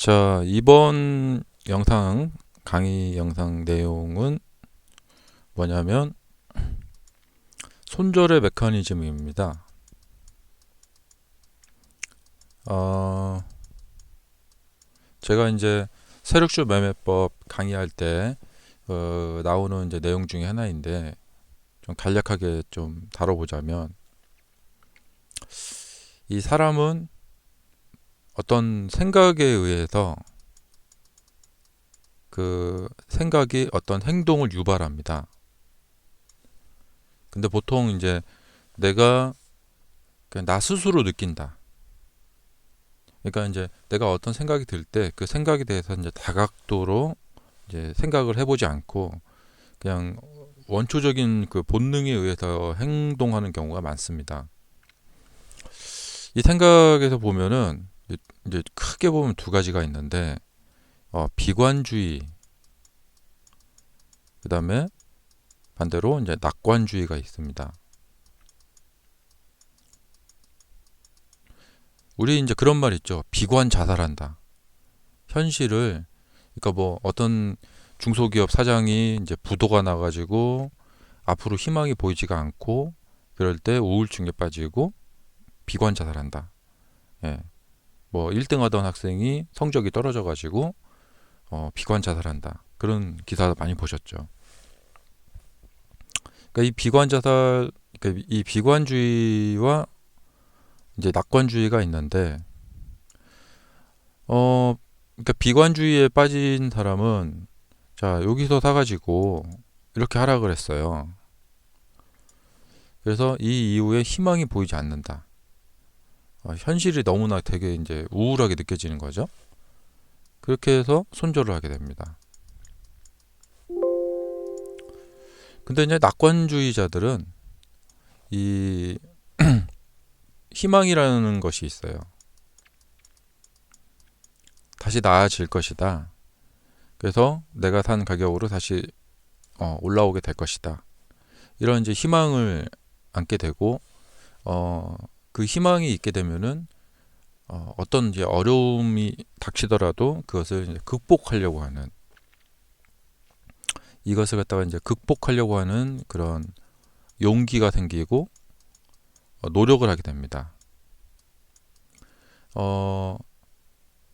자, 이번 영상, 강의 영상 내용은 뭐냐면 손절의 메커니즘입니다. 제가 이제 세력주 매매법 강의할 때 나오는 이제 내용 중에 하나인데 좀 간략하게 좀 다뤄보자면, 이 사람은 어떤 생각에 의해서 그 생각이 어떤 행동을 유발합니다. 근데 보통 이제 내가 그냥 나 스스로 느낀다. 그러니까 이제 내가 어떤 생각이 들 때 그 생각에 대해서 이제 다각도로 이제 생각을 해보지 않고 그냥 원초적인 그 본능에 의해서 행동하는 경우가 많습니다. 이 생각에서 보면은 이제 크게 보면 두 가지가 있는데, 비관주의, 그 다음에 반대로 이제 낙관주의가 있습니다. 우리 이제 그런 말 있죠. 비관 자살한다. 현실을, 그러니까 뭐 어떤 중소기업 사장이 이제 부도가 나가지고 앞으로 희망이 보이지가 않고 그럴 때 우울증에 빠지고 비관 자살한다. 예. 뭐 1등 하던 학생이 성적이 떨어져 가지고 비관 자살한다. 그런 기사 많이 보셨죠. 그러니까 이 비관 자살, 그러니까 이 비관주의와 이제 낙관주의가 있는데, 그러니까 비관주의에 빠진 사람은, 자, 여기서 사가지고 이렇게 하라 그랬어요. 그래서 이 이후에 희망이 보이지 않는다. 현실이 너무나 되게 이제 우울하게 느껴지는 거죠. 그렇게 해서 손절을 하게 됩니다. 근데 이제 낙관주의자들은 이 희망이라는 것이 있어요. 다시 나아질 것이다. 그래서 내가 산 가격으로 다시 올라오게 될 것이다. 이런 이제 희망을 안게 되고, 그 희망이 있게 되면은 어떤 이제 어려움이 닥치더라도 그것을 이제 극복하려고 하는, 이것을 갖다가 이제 극복하려고 하는 그런 용기가 생기고 노력을 하게 됩니다.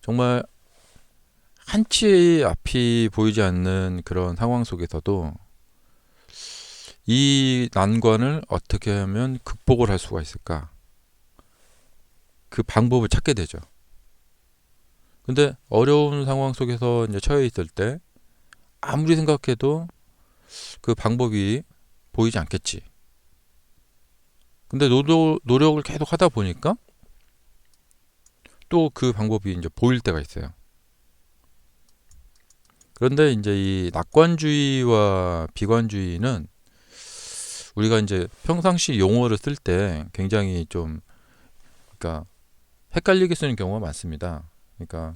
정말 한치 앞이 보이지 않는 그런 상황 속에서도 이 난관을 어떻게 하면 극복을 할 수가 있을까? 그 방법을 찾게 되죠. 근데 어려운 상황 속에서 이제 처해 있을 때 아무리 생각해도 그 방법이 보이지 않겠지. 근데 노력을 계속 하다 보니까 또 그 방법이 이제 보일 때가 있어요. 그런데 이제 이 낙관주의와 비관주의는 우리가 이제 평상시 용어를 쓸 때 굉장히 좀, 그러니까 헷갈리게 쓰는 경우가 많습니다. 그러니까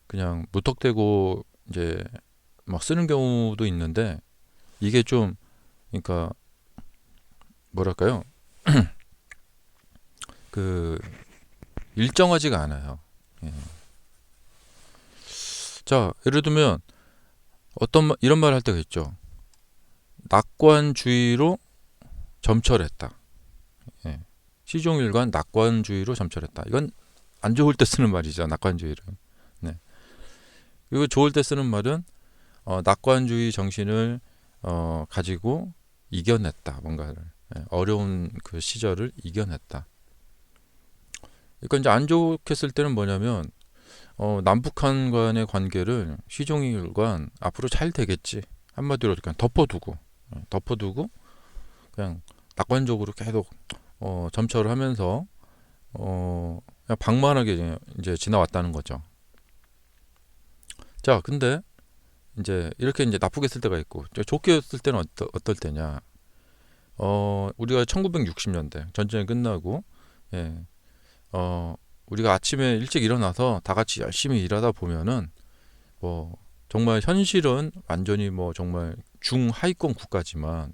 그냥 무턱대고 이제 막 쓰는 경우도 있는데, 이게 좀, 그러니까 뭐랄까요? 그 일정하지가 않아요. 예. 자, 예를 들면 이런 말 할 때가 있죠. 낙관주의로 점철했다. 예. 시종일관 낙관주의로 점철했다. 이건 안 좋을 때 쓰는 말이죠. 낙관주의를. 네. 그리고 좋을 때 쓰는 말은 낙관주의 정신을 가지고 이겨냈다. 뭔가를. 예. 어려운 그 시절을 이겨냈다. 그러니까 이제 안 좋게 쓸 때는 뭐냐면 남북한 간의 관계를 시종일관 앞으로 잘 되겠지. 한마디로 그냥 덮어두고 그냥 낙관적으로 계속 점철을 하면서 그냥 방만하게 이제 지나왔다는 거죠. 자, 근데 이제 이렇게 이제 나쁘게 쓸 때가 있고, 좋게 쓸 때는 어떨 때냐? 우리가 1960년대 전쟁이 끝나고, 예, 우리가 아침에 일찍 일어나서 다 같이 열심히 일하다 보면은 뭐 정말 현실은 완전히 뭐 정말 중하위권 국가지만,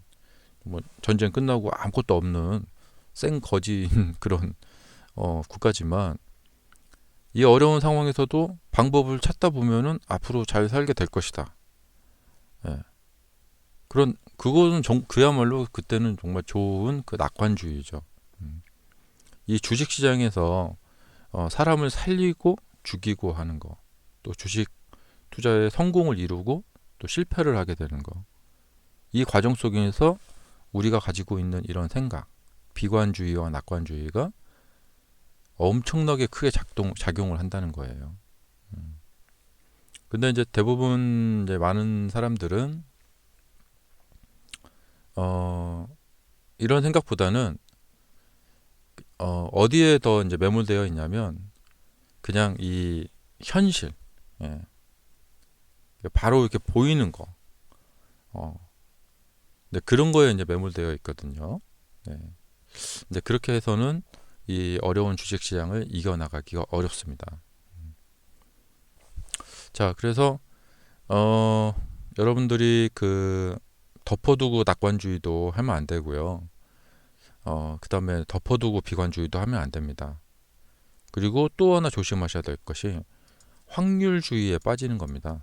뭐 전쟁 끝나고 아무것도 없는 생 거지인 그런 국가지만, 이 어려운 상황에서도 방법을 찾다 보면은 앞으로 잘 살게 될 것이다. 예. 그거는 그야말로 그때는 정말 좋은 그 낙관주의죠. 음. 이 주식시장에서 사람을 살리고 죽이고 하는 거, 또 주식 투자에 성공을 이루고 또 실패를 하게 되는 거, 이 과정 속에서 우리가 가지고 있는 이런 생각, 비관주의와 낙관주의가 엄청나게 크게 작용을 한다는 거예요. 근데 이제 대부분 이제 많은 사람들은 이런 생각보다는 어디에 더 이제 매몰되어 있냐면 그냥 이 현실, 예. 바로 이렇게 보이는 거, 근데 그런 거에 이제 매몰되어 있거든요. 예. 이제 그렇게 해서는 이 어려운 주식시장을 이겨나가기가 어렵습니다. 자, 그래서 여러분들이 그 덮어두고 낙관주의도 하면 안 되고요. 그 다음에 덮어두고 비관주의도 하면 안 됩니다. 그리고 또 하나 조심하셔야 될 것이 확률주의에 빠지는 겁니다.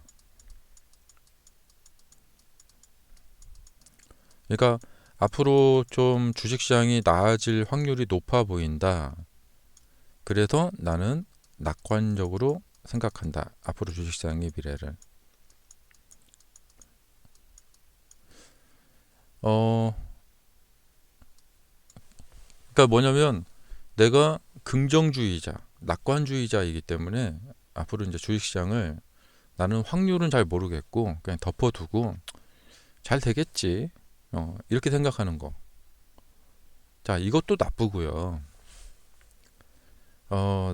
그러니까 앞으로 좀 주식시장이 나아질 확률이 높아 보인다. 그래서 나는 낙관적으로 생각한다. 앞으로 주식시장의 미래를. 그러니까 뭐냐면 내가 긍정주의자, 낙관주의자이기 때문에 앞으로 이제 주식시장을 나는 확률은 잘 모르겠고 그냥 덮어두고 잘 되겠지. 이렇게 생각하는 거. 자, 이것도 나쁘고요.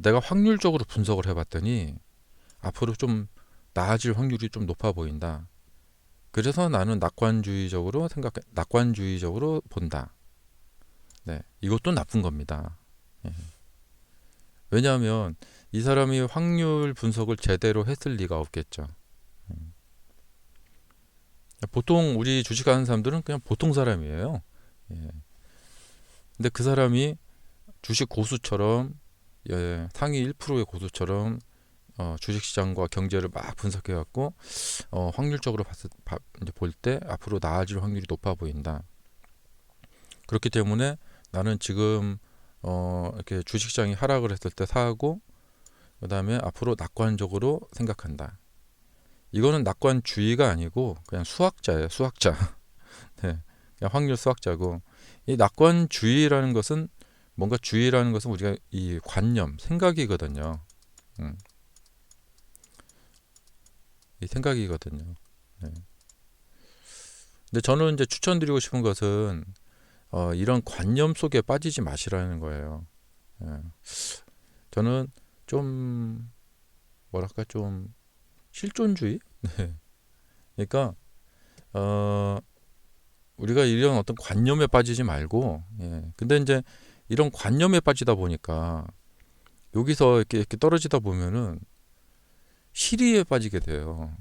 내가 확률적으로 분석을 해봤더니 앞으로 좀 나아질 확률이 좀 높아 보인다. 그래서 나는 낙관주의적으로 본다. 네, 이것도 나쁜 겁니다. 예. 왜냐하면 이 사람이 확률 분석을 제대로 했을 리가 없겠죠. 보통 우리 주식하는 사람들은 그냥 보통 사람이에요. 예. 근데 그 사람이 주식 고수처럼, 예, 상위 1%의 고수처럼 주식시장과 경제를 막 분석해갖고 확률적으로 이제 볼 때 앞으로 나아질 확률이 높아 보인다. 그렇기 때문에 나는 지금 이렇게 주식시장이 하락을 했을 때 사고, 그 다음에 앞으로 낙관적으로 생각한다. 이거는 낙관주의가 아니고 그냥 수학자예요, 수학자. 네, 그냥 확률 수학자고, 이 낙관주의라는 것은 뭔가 주의라는 것은 우리가 이 관념, 생각이거든요. 이 생각이거든요. 네. 근데 저는 이제 추천드리고 싶은 것은 이런 관념 속에 빠지지 마시라는 거예요. 예. 저는 좀 뭐랄까 좀 실존주의? 네. 그러니까 우리가 이런 어떤 관념에 빠지지 말고, 예. 근데 이제 이런 관념에 빠지다 보니까 여기서 이렇게 떨어지다 보면은 시리에 빠지게 돼요.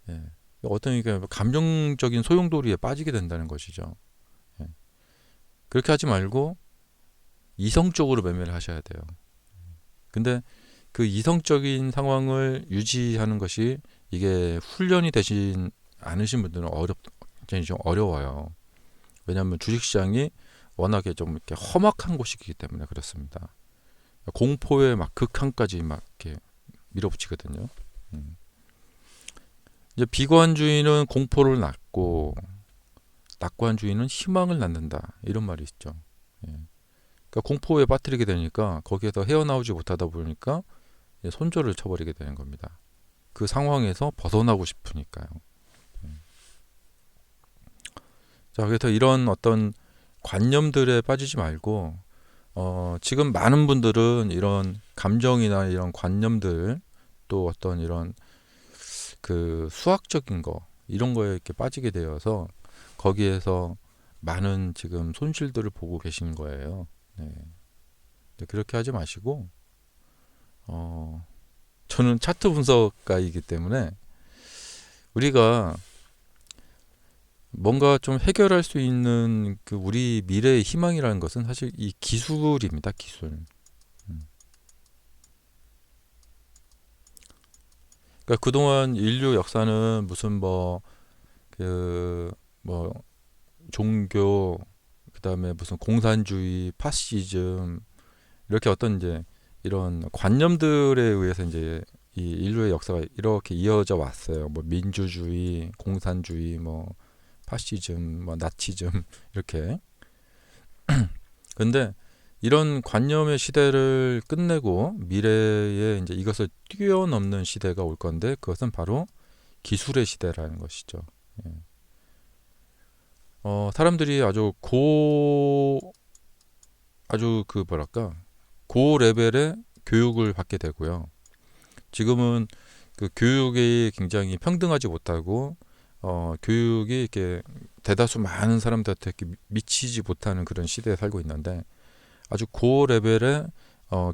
예. 어떤 이게 감정적인 소용돌이에 빠지게 된다는 것이죠. 예. 그렇게 하지 말고 이성적으로 매매를 하셔야 돼요. 근데 그 이성적인 상황을 유지하는 것이 이게 훈련이 되진 않으신 분들은 굉장히 좀 어려워요. 왜냐하면 주식시장이 워낙에 좀 이렇게 험악한 곳이기 때문에 그렇습니다. 공포의 막 극한까지 막 이렇게 밀어붙이거든요. 이제 비관주의는 공포를 낳고 낙관주의는 희망을 낳는다. 이런 말이 있죠. 예. 그러니까 공포에 빠뜨리게 되니까 거기에서 헤어나오지 못하다 보니까 손절을 쳐버리게 되는 겁니다. 그 상황에서 벗어나고 싶으니까요. 자, 그래서 이런 어떤 관념들에 빠지지 말고 지금 많은 분들은 이런 감정이나 이런 관념들 또 어떤 이런 그 수학적인 거 이런 거에 이렇게 빠지게 되어서 거기에서 많은 지금 손실들을 보고 계신 거예요. 네. 그렇게 하지 마시고 저는 차트 분석가이기 때문에 우리가 뭔가 좀 해결할 수 있는 그 우리 미래의 희망이라는 것은 사실 이 기술입니다. 기술. 그러니까 그동안 인류 역사는 무슨 뭐 종교, 그다음에 무슨 공산주의, 파시즘, 이렇게 어떤 이제 이런 관념들에 의해서 이제 이 인류의 역사가 이렇게 이어져 왔어요. 뭐 민주주의, 공산주의, 뭐 파시즘, 뭐 나치즘 이렇게. 근데 이런 관념의 시대를 끝내고 미래에 이제 이것을 뛰어넘는 시대가 올 건데, 그것은 바로 기술의 시대라는 것이죠. 예. 사람들이 아주 그 뭐랄까 고 레벨의 교육을 받게 되고요. 지금은 그 교육이 굉장히 평등하지 못하고 교육이 이렇게 대다수 많은 사람들한테 이렇게 미치지 못하는 그런 시대에 살고 있는데, 아주 고 레벨의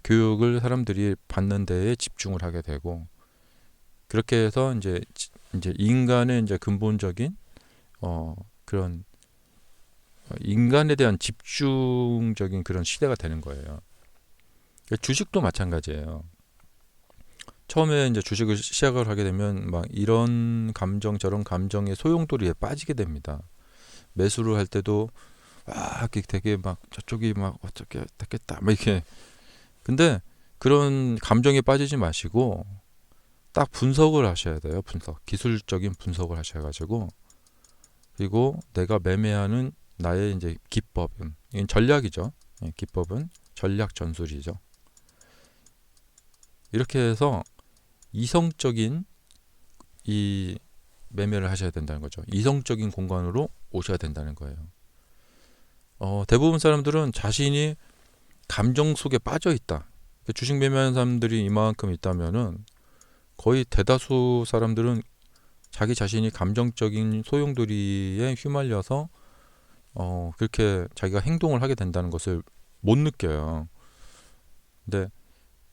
교육을 사람들이 받는 데에 집중을 하게 되고, 그렇게 해서 이제 인간의 이제 근본적인 그런 인간에 대한 집중적인 그런 시대가 되는 거예요. 주식도 마찬가지예요. 처음에 이제 주식을 시작을 하게 되면 막 이런 감정 저런 감정의 소용돌이에 빠지게 됩니다. 매수를 할 때도 이렇게 되게 막 저쪽이 막 어떻게 됐겠다 막 이렇게. 근데 그런 감정에 빠지지 마시고 딱 분석을 하셔야 돼요. 기술적인 분석을 하셔가지고, 그리고 내가 매매하는 나의 이제 기법은, 이건 전략이죠. 예, 기법은 전략 전술이죠. 이렇게 해서 이성적인 이 매매를 하셔야 된다는 거죠. 이성적인 공간으로 오셔야 된다는 거예요. 대부분 사람들은 자신이 감정 속에 빠져 있다. 주식 매매하는 사람들이 이만큼 있다면은 거의 대다수 사람들은 자기 자신이 감정적인 소용돌이에 휘말려서 그렇게 자기가 행동을 하게 된다는 것을 못 느껴요. 근데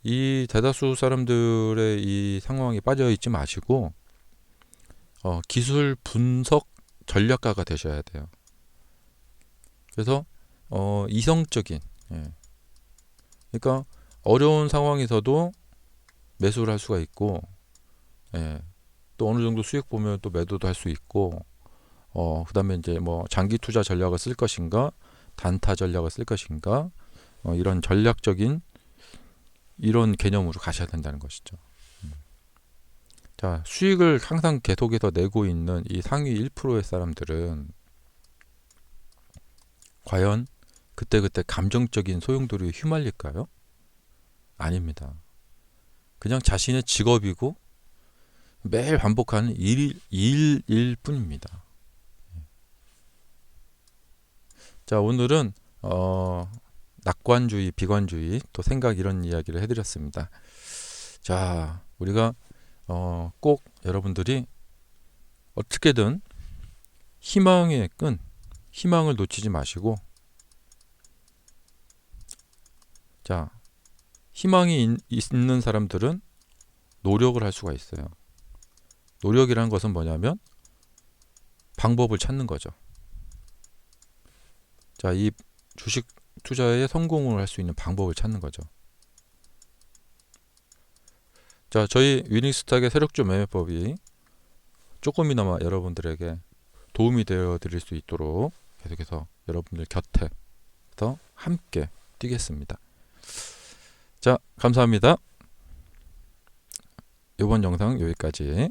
이 대다수 사람들의 이 상황에 빠져 있지 마시고 기술 분석 전략가가 되셔야 돼요. 그래서 이성적인, 예. 그러니까 어려운 상황에서도 매수를 할 수가 있고, 예. 또 어느 정도 수익 보면 또 매도도 할 수 있고, 그다음에 이제 뭐 장기 투자 전략을 쓸 것인가, 단타 전략을 쓸 것인가, 이런 전략적인 이런 개념으로 가셔야 된다는 것이죠. 자, 수익을 항상 계속해서 내고 있는 이 상위 1%의 사람들은 과연 그때그때 감정적인 소용돌이에 휘말릴까요? 아닙니다. 그냥 자신의 직업이고 매일 반복하는 일일 뿐입니다. 자, 오늘은 낙관주의, 비관주의, 또 생각, 이런 이야기를 해드렸습니다. 자, 우리가 꼭 여러분들이 어떻게든 희망을 놓치지 마시고, 자, 희망이 있는 사람들은 노력을 할 수가 있어요. 노력이라는 것은 뭐냐면 방법을 찾는 거죠. 자, 이 주식 투자에 성공을 할 수 있는 방법을 찾는 거죠. 자, 저희 위닝스탁의 세력주 매매법이 조금이나마 여러분들에게 도움이 되어 드릴 수 있도록 계속해서 여러분들 곁에서 함께 뛰겠습니다. 자, 감사합니다. 이번 영상 여기까지.